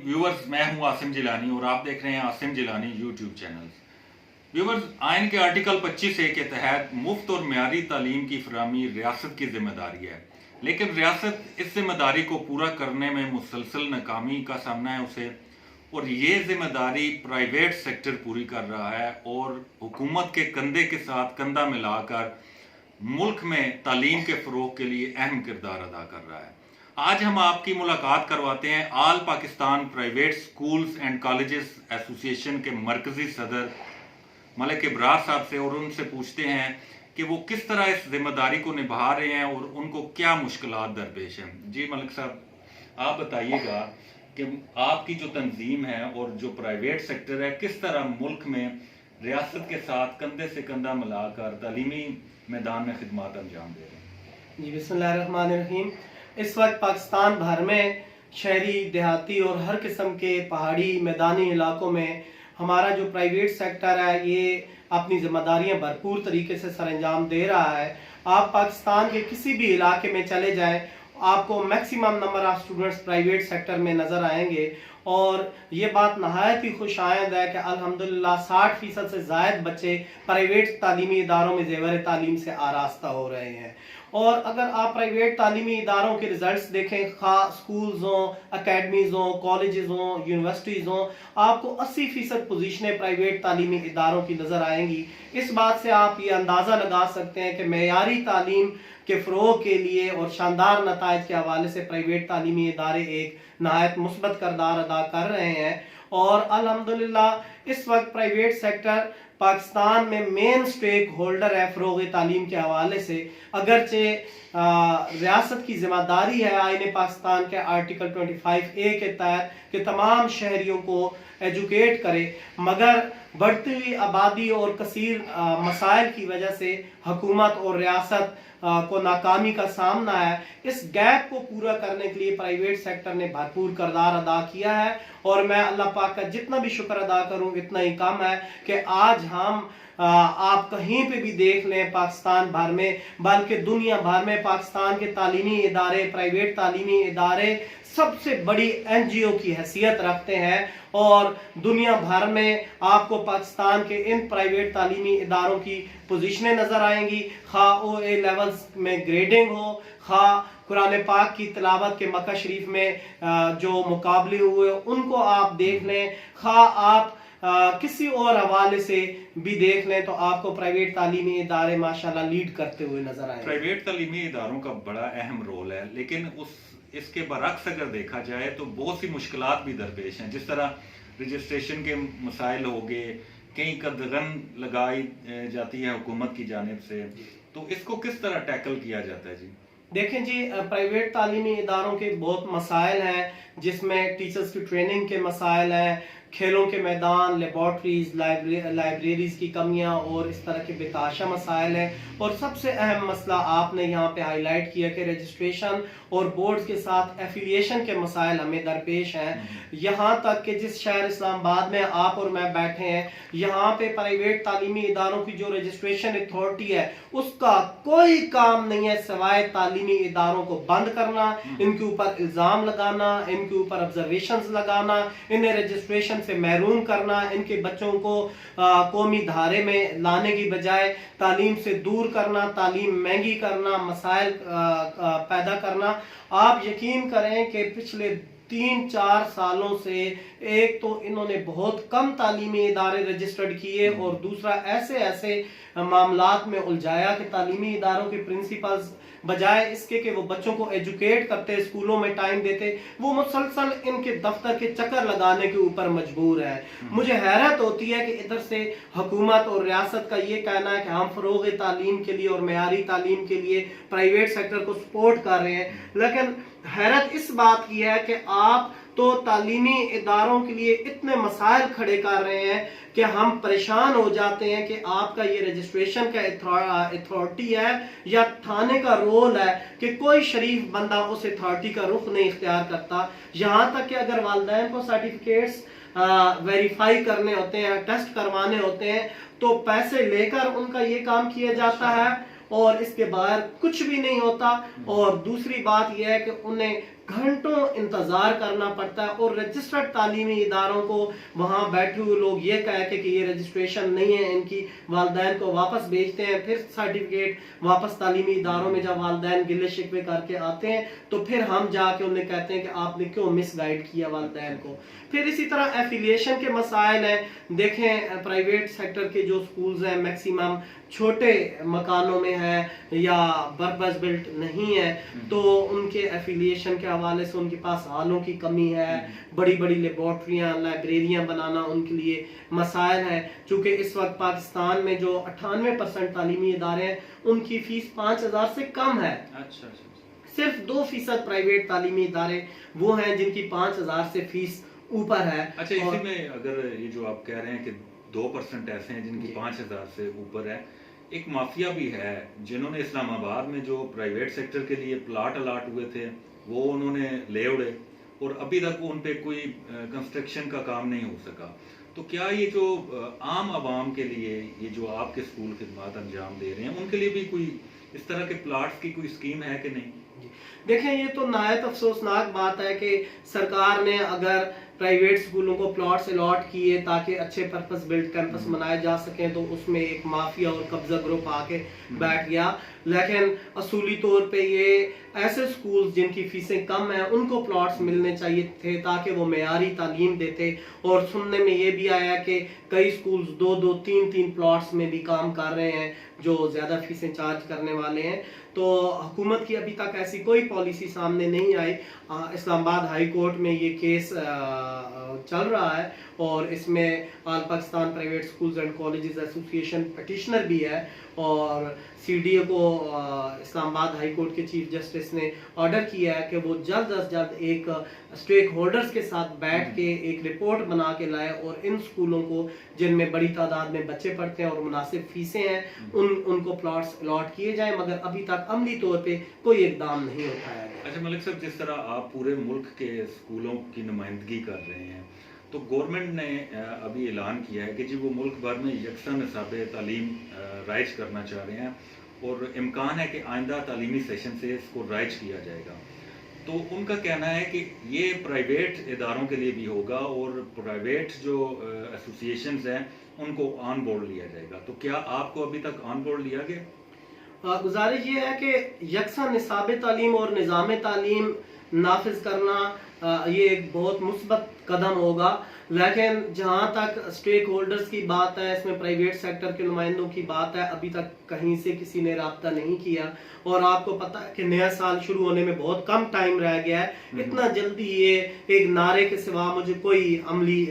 Viewers, मैं हूं आसिम जिलानी और आप देख रहे हैं Asim Jilani YouTube channel. Viewers, आइन के आर्टिकल 25A के तहत मुफ्त और म्यारी तालीम की फराहमी रियासत की जिम्मेदारी है, लेकिन रियासत इस जिम्मेदारी को पूरा करने में मुसलसल नाकामी का सामना है उसे, और ये जिम्मेदारी प्राइवेट सेक्टर पूरी कर रहा है और हुकूमत के कंधे के साथ कंधा मिलाकर मुल्क में तालीम के फ़रोग के लिए अहम किरदार अदा कर रहा है। आज हम आपकी मुलाकात करवाते हैं all Pakistan private schools and colleges association के मरकजी सदर मलिक इब्रार साहब से, और उनसे पूछते हैं कि वो किस तरह इस जिम्मेदारी को निभा रहे हैं और उनको क्या मुश्किलात दरपेश हैं। जी मलिक साहब, आप बताइएगा कि आपकी जो तंजीम है और जो प्राइवेट सेक्टर है किस तरह मुल्क में रियासत के साथ कंधे से कंधा मिलाकर तालीमी मैदान में खिदमत अंजाम दे रहे हैं। जी बिस्मिल्लाहिर्रहमानिर्रहीम। इस वक्त पाकिस्तान भर में शहरी, देहाती और हर किस्म के पहाड़ी मैदानी इलाकों में हमारा जो प्राइवेट सेक्टर है ये अपनी जिम्मेदारियां भरपूर तरीके से सरअंजाम दे रहा है। आप पाकिस्तान के किसी भी इलाके में चले जाएं, आपको maximum number of students private sector में नज़र आएंगे, और ये बात नहायत ही खुश आयद है कि अल्हम्दुलिल्लाह 60% से ज़ायद बच्चे प्राइवेट तालीमी इदारों में ज़ेवर तालीम से आरास्ता हो रहे हैं। और अगर आप प्राइवेट तालीमी इदारों के रिजल्ट्स देखें, स्कूल्स हों, अकेडमीज़ हों, कॉलेजेस हों, यूनिवर्सिटीज़ हों, आपको 80% पोजीशनें प्राइवेट तालीमी इदारों की नज़र आएंगी। इस बात से आप ये अंदाज़ा लगा सकते हैं कि मेयारी तालीम के फ़रोग के लिए और शानदार नताइज के हवाले से प्राइवेट तालीमी इदारे एक नहायत मुस्बत किरदार अदा कर रहे हैं। और अल्हम्दुलिल्लाह इस वक्त प्राइवेट सेक्टर पाकिस्तान में मेन स्टेक होल्डर है फ़रोग़ तालीम के हवाले से। अगरचे रियासत की जिम्मेदारी है आईन पाकिस्तान के आर्टिकल 25A के तहत कि तमाम शहरियों को एजुकेट करे, मगर बढ़ती हुई आबादी और कसीर मसाइल की वजह से हुकूमत और रियासत को नाकामी का सामना है। इस गैप को पूरा करने के लिए प्राइवेट सेक्टर ने भरपूर किरदार अदा किया है, और मैं अल्लाह पाक का जितना भी शुक्र अदा करूं इतना ही कम है कि आज हम आप कहीं पे भी देख लें पाकिस्तान भर में, बल्कि दुनिया भर में पाकिस्तान के तालीमी इदारे, प्राइवेट तालीमी इदारे सबसे बड़ी NGO की हैसियत रखते हैं, और दुनिया भर में आपको पाकिस्तान के इन प्राइवेट तालीमी इदारों की पोजीशनें नज़र आएंगी, खा OA लेवल्स में ग्रेडिंग हो, खा कुरान पाक की तिलावत के मक्का शरीफ में जो मुकाबले हुए उनको आप देख लें, खा आप किसी और हवाले से भी देख लें, तो आपको प्राइवेट तालीमी इदारे माशाल्लाह लीड करते हुए नजर आए। प्राइवेट तालीमी इदारों का बड़ा अहम रोल है, लेकिन इसके बरक्स अगर देखा जाए तो बहुत सी मुश्किलात भी दरपेश हैं। जिस तरह रजिस्ट्रेशन के मसाइल हो गए, कई कदगन लगाई जाती है हुकूमत की जानिब से, तो इसको किस तरह टैकल किया जाता है? जी देखें जी, प्राइवेट तालीमी इदारों के बहुत मसाइल हैं, जिसमें टीचर्स की ट्रेनिंग के मसाइल हैं, खेलों के मैदान, लेबॉर्ट्रीज, लाइब्रेरीज की कमियां और इस तरह के बेताशा मसाइल हैं। और सबसे अहम मसला आपने यहाँ पे हाईलाइट किया कि रजिस्ट्रेशन और बोर्ड के साथ एफिलिएशन के मसाइल हमें दरपेश हैं। यहाँ तक कि जिस शहर इस्लामाबाद में आप और मैं बैठे हैं, यहाँ पे प्राइवेट तालीमी इदारों की जो रजिस्ट्रेशन अथॉरिटी है उसका कोई काम नहीं है सिवाय तालीमी इदारों को बंद करना, इनके ऊपर इल्ज़ाम लगाना, इनके ऊपर ऑब्जर्वेशंस लगाना, इन्हें रजिस्ट्रेशन से महरूम करना, इनके बच्चों को कौमी धारे में लाने की बजाय तालीम से दूर करना, तालीम महंगी करना, मसाइल पैदा करना। आप यकीन करें कि पिछले 3-4 सालों से एक तो इन्होंने बहुत कम तालीमी इदारे रजिस्टर्ड किए, और दूसरा ऐसे ऐसे मामलात में उलझाया कि तालीमी इदारों के प्रिंसिपल्स बजाय इसके कि वो बच्चों को एजुकेट करते, स्कूलों में टाइम देते, वो मुसलसल इनके दफ्तर के चक्कर लगाने के ऊपर मजबूर है। मुझे हैरत होती है कि इधर से हुकूमत और रियासत का ये कहना है कि हम फ़रोग़ तालीम के लिए और मेयारी तालीम के लिए प्राइवेट सेक्टर को सपोर्ट कर रहे हैं, लेकिन हैरत इस बात की है कि आप तो तालीमी इदारों के लिए इतने मसाइल खड़े कर रहे हैं कि हम परेशान हो जाते हैं कि आपका ये रजिस्ट्रेशन का अथॉरिटी है या थाने का रोल है कि कोई शरीफ बंदा उस अथॉरिटी का रुख नहीं इख्तियार करता। यहाँ तक कि अगर वालिदैन को सर्टिफिकेट्स वेरीफाई करने होते हैं, टेस्ट करवाने होते हैं, तो पैसे लेकर उनका ये काम किया जाता है और इसके बाहर कुछ भी नहीं होता। और दूसरी बात यह है कि उन्हें घंटों इंतज़ार करना पड़ता है और रजिस्टर्ड तालीमी इदारों को वहाँ बैठे हुए लोग ये कह के कि ये रजिस्ट्रेशन नहीं है इनकी, वालिदैन को वापस भेजते हैं, फिर सर्टिफिकेट वापस तालीमी इदारों में जब वालिदैन गिले शिकवे करके आते हैं तो फिर हम जाके उन्हें कहते हैं कि आपने क्यों मिस गाइड किया वालिदैन को। फिर इसी तरह एफिलिएशन के मसाइल हैं। देखें प्राइवेट सेक्टर के जो स्कूल्स हैं मैक्सिमम छोटे मकानों में है या पर्पस बिल्ट नहीं है, तो उनके एफिलिएशन के हवाले से उनके पास हालों की कमी है, बड़ी बड़ी लेबॉर्ट्रियाँ लाइब्रेरियाँ बनाना उनके लिए मसाइल है। चूँकि इस वक्त पाकिस्तान में जो 98% तालीमी इदारे हैं उनकी फ़ीस 5,000 से कम है। अच्छा। सिर्फ 2% प्राइवेट तालीमी इदारे वो हैं जिनकी 5,000 से फीस ऊपर है। अच्छा, इसी में अगर ये जो आप कह रहे हैं कि 2% ऐसे हैं जिनकी 5,000 से ऊपर है, एक माफिया भी है जिन्होंने इस्लामाबाद में जो प्राइवेट सेक्टर के लिए प्लाट अलाट हुए थे वो उन्होंने ले उड़े और अभी तक उन पे कोई कंस्ट्रक्शन का काम नहीं हो सका। तो क्या ये जो आम आवाम के लिए ये जो आपके स्कूल खिदमत अंजाम दे रहे हैं उनके लिए भी कोई इस तरह के प्लाट्स की कोई स्कीम है कि नहीं? देखें, ये तो नायत अफसोसनाक बात है कि सरकार ने अगर प्राइवेट स्कूलों को प्लॉट्स अलॉट किए ताकि अच्छे पर्पस बिल्ड कैंपस बनाए जा सकें तो उसमें एक माफिया और कब्जा ग्रुप आके बैठ गया। लेकिन असूली तौर पे ये ऐसे स्कूल्स जिनकी फीसें कम हैं उनको प्लॉट्स मिलने चाहिए थे ताकि वो मेयारी तालीम देते। और सुनने में ये भी आया कि कई स्कूल्स 2-2, 3-3 प्लॉट्स में भी काम कर रहे हैं जो ज़्यादा फीसें चार्ज करने वाले हैं। तो हुकूमत की अभी तक ऐसी कोई पॉलिसी सामने नहीं आई। इस्लामाबाद हाई कोर्ट में ये केस चल रहा है और इसमें all Pakistan private schools and colleges association petitioner भी है और सीडीए को इस्लामाबाद हाई कोर्ट के चीफ जस्टिस ने ऑर्डर किया है कि वो जल्द अज जल्द एक स्टेक होल्डर्स के साथ बैठ के एक रिपोर्ट बना के लाए और इन स्कूलों को जिनमें बड़ी तादाद में बच्चे पढ़ते हैं और मुनासिब फीसें हैं उनको प्लॉट्स अलॉट किए जाए, मगर अभी तक अमली तौर पे कोई इकदाम नहीं उठाया गया। अच्छा मलिक साहब, जिस तरह आप पूरे मुल्क के स्कूलों की नुमाइंदगी कर रहे हैं तो गवर्नमेंट ने अभी ऐलान किया है कि जी वो मुल्क भर में यकसा निसाब तालीम राइज करना चाह रहे हैं और इम्कान है कि आइंदा तालीमी सेशन से इसको राइज किया जाएगा। तो उनका कहना है कि ये प्राइवेट इदारों के लिए भी होगा और प्राइवेट जो एसोसिएशंस हैं उनको ऑन बोर्ड लिया जाएगा। तो क्या आपको अभी तक ऑन बोर्ड लिया गया? गुजारिश ये है कि यकसा निसाब तालीम और निज़ाम तालीम नाफिज करना ये एक बहुत मुस्बत कदम होगा, लेकिन जहाँ तक स्टेक होल्डर्स की बात है, इसमें प्राइवेट सेक्टर के नुमाइंदों की बात है, अभी तक कहीं से किसी ने राब्ता नहीं किया। और आपको पता है कि नया साल शुरू होने में बहुत कम टाइम रह गया है, इतना जल्दी ये एक नारे के सिवा मुझे कोई अमली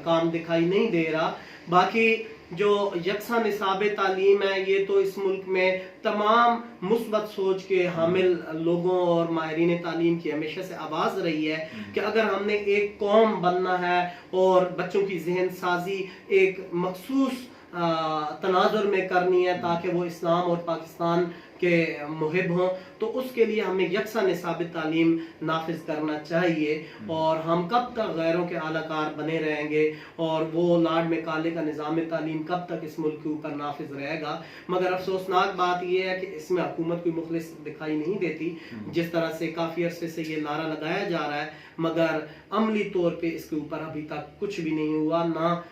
काम दिखाई नहीं दे रहा। बाकी जो यकसा निसाब तालीम है ये तो इस मुल्क में तमाम मुस्बत सोच के हामिल लोगों और माहिरीन तालीम की हमेशा से आवाज़ रही है कि अगर हमने एक कौम बनना है और बच्चों की जहन साजी एक मखसूस तनाजुर में करनी है ताकि वो इस्लाम और पाकिस्तान के मुहिब हों, तो उसके लिए हमें यकसा निसाब तालीम नाफिज करना चाहिए। और हम कब तक गैरों के आलाकार बने रहेंगे और वो लाड में काले का निज़ाम तालीम कब तक इस मुल्क के ऊपर नाफिज रहेगा। मगर अफसोसनाक बात यह है कि इसमें हुकूमत कोई मुखलिस दिखाई नहीं देती। जिस तरह से काफ़ी अरसे से ये नारा लगाया जा रहा है मगर अमली तौर पे इसके ऊपर अभी तक कुछ भी नहीं हुआ, ना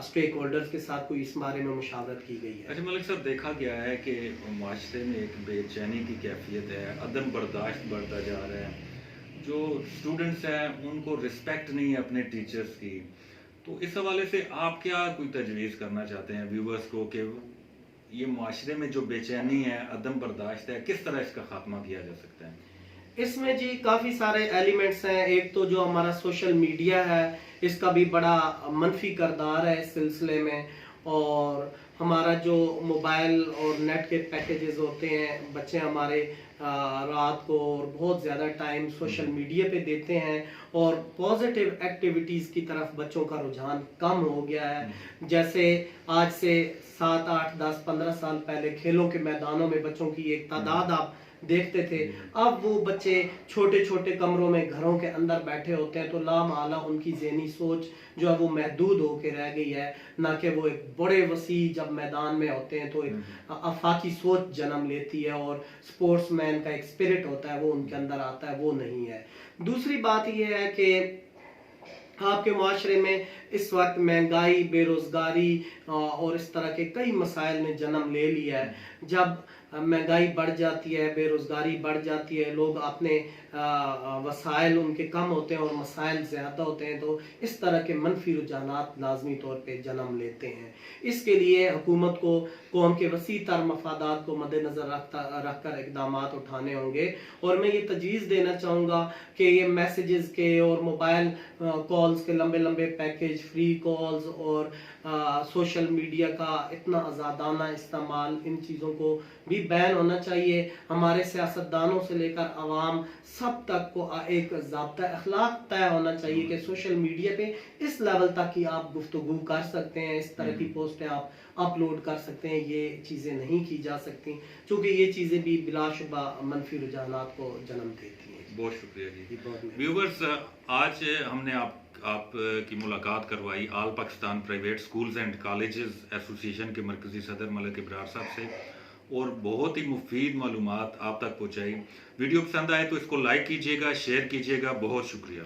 स्टेक होल्डर्स के साथ कोई इस बारे में मुशावरत की गई है। अच्छा मलिक साहब, देखा गया है कि माशरे में एक बेचैनी की कैफियत है, अदम बर्दाश्त बढ़ता जा रहा है, जो स्टूडेंट्स हैं उनको रिस्पेक्ट नहीं है अपने टीचर्स की। तो इस हवाले से आप क्या कोई तजवीज़ करना चाहते हैं व्यूवर्स को कि ये माशरे में जो बेचैनी है, अदम बर्दाश्त है, किस तरह इसका खात्मा किया जा सकता है? इसमें जी काफ़ी सारे एलिमेंट्स हैं। एक तो जो हमारा सोशल मीडिया है इसका भी बड़ा मनफी किरदार है इस सिलसिले में, और हमारा जो मोबाइल और नेट के पैकेजेस होते हैं, बच्चे हमारे रात को और बहुत ज़्यादा टाइम सोशल मीडिया पे देते हैं और पॉजिटिव एक्टिविटीज़ की तरफ बच्चों का रुझान कम हो गया है। जैसे आज से 7, 8, 10, 15 साल पहले खेलों के मैदानों में बच्चों की एक तादाद आप देखते थे। अब वो बच्चे छोटे छोटे कमरों में घरों के अंदर बैठे होते हैं, तो लामाला उनकी ज़हनी सोच जो है वो महदूद होके रह गई है, ना कि वो एक बड़े वसी जब मैदान में होते हैं तो एक आफाकी सोच जन्म लेती है और स्पोर्ट्समैन का एक स्पिरिट होता है वो उनके अंदर आता है, वो नहीं है। दूसरी बात ये है कि आपके माशरे में इस वक्त महंगाई, बेरोज़गारी और इस तरह के कई मसाइल ने जन्म ले लिया है। जब महंगाई बढ़ जाती है, बेरोज़गारी बढ़ जाती है, लोग अपने वसाइल उनके कम होते हैं और मसाइल ज़्यादा होते हैं, तो इस तरह के मनफी रुझानात लाजमी तौर पे जन्म लेते हैं। इसके लिए हुकूमत को कौम के वसी तर मफादात को मद्देनज़र रख कर इक़दाम उठाने होंगे। और मैं ये तजवीज़ देना चाहूँगा कि ये मैसेजेस के और मोबाइल कॉल्स के लंबे लंबे पैकेज, फ्री कॉल्स और सोशल मीडिया का इतना आज़ादाना इस्तेमाल, इन चीज़ों को भी बैन होना चाहिए। हमारे सियासतदानों से लेकर आवाम सब तक को एक ज़ाब्ता अखलाक तय होना चाहिए कि सोशल मीडिया पे इस लेवल तक की आप गुफ्तगू कर सकते हैं, इस तरह की पोस्टें आप अपलोड कर सकते हैं, ये चीज़ें नहीं की जा सकती, क्योंकि ये चीज़ें भी बिलाशुबा मनफी रुझानात को जन्म देती हैं। बहुत शुक्रिया जी। व्यूवर्स, आज हमने आप की मुलाकात करवाई all Pakistan private schools and colleges association के मरकजी सदर मलिक इब्रार साहब से, और बहुत ही मुफीद मालूमात आप तक पहुँचाई। वीडियो पसंद आए तो इसको लाइक कीजिएगा, शेयर कीजिएगा। बहुत शुक्रिया।